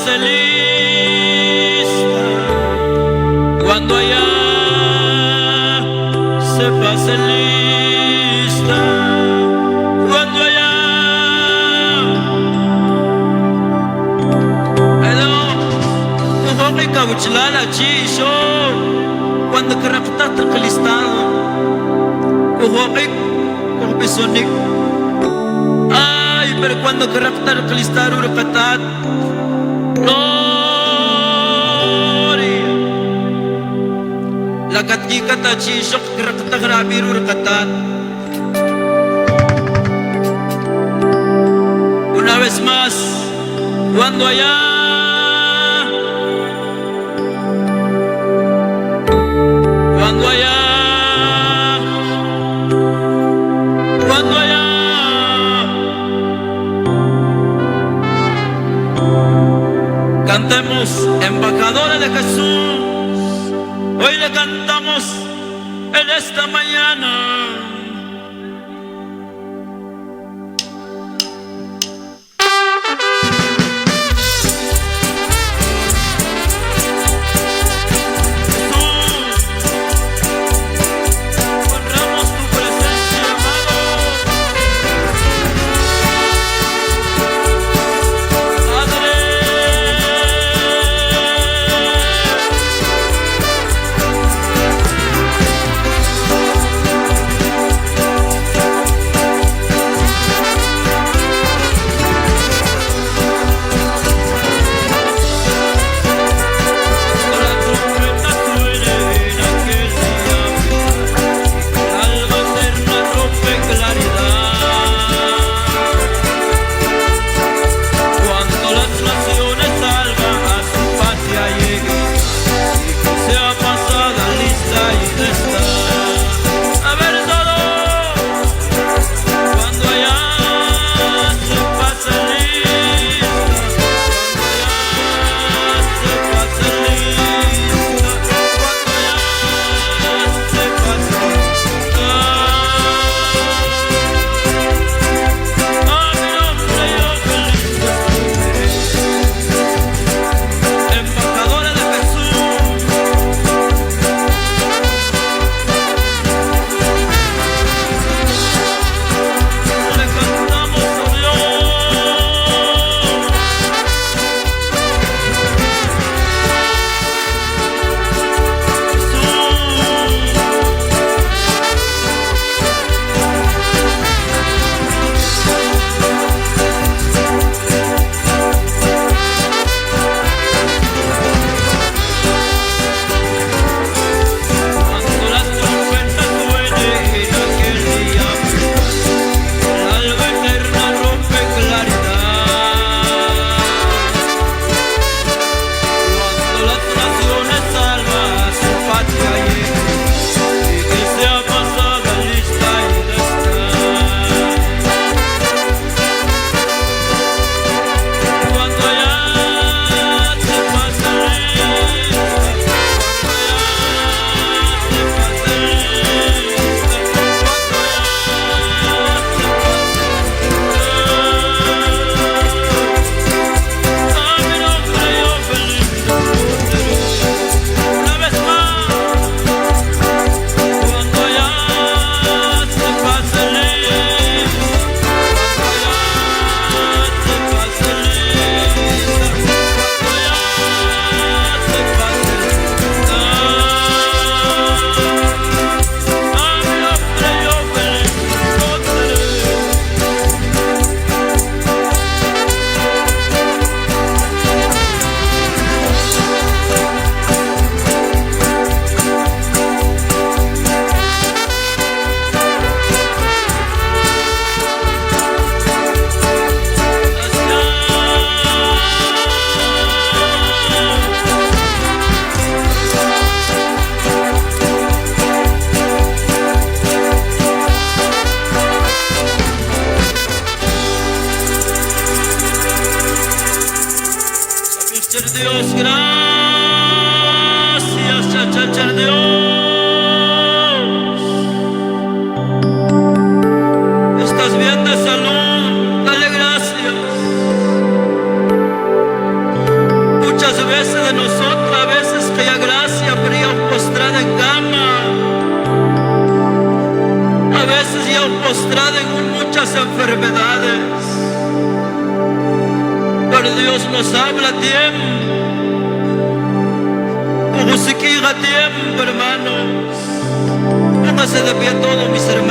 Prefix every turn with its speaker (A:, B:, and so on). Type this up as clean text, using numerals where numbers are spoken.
A: pase lista, cuando allá se pase lista, cuando allá. Hello, kuhoki ka uchlala chisho, cuando karakta kalistado, kuhoki kuhopisonik. Ay, pero cuando karakta kalistado rakatat, gloria. Lakat kikata chisho karakta karabiru rakatat. Una vez más, cuando allá, cuando allá, cuando allá, cantemos embajadora de Jesús. Hoy le cantamos en esta mañana. Dios, gracias, cha, Dios. Estás bien de salud, dale gracias. postrado en muchas enfermedades. Pero Dios nos habla a tiempo. Como se quiera tiempo, hermanos. Póngase de pie todos mis hermanos.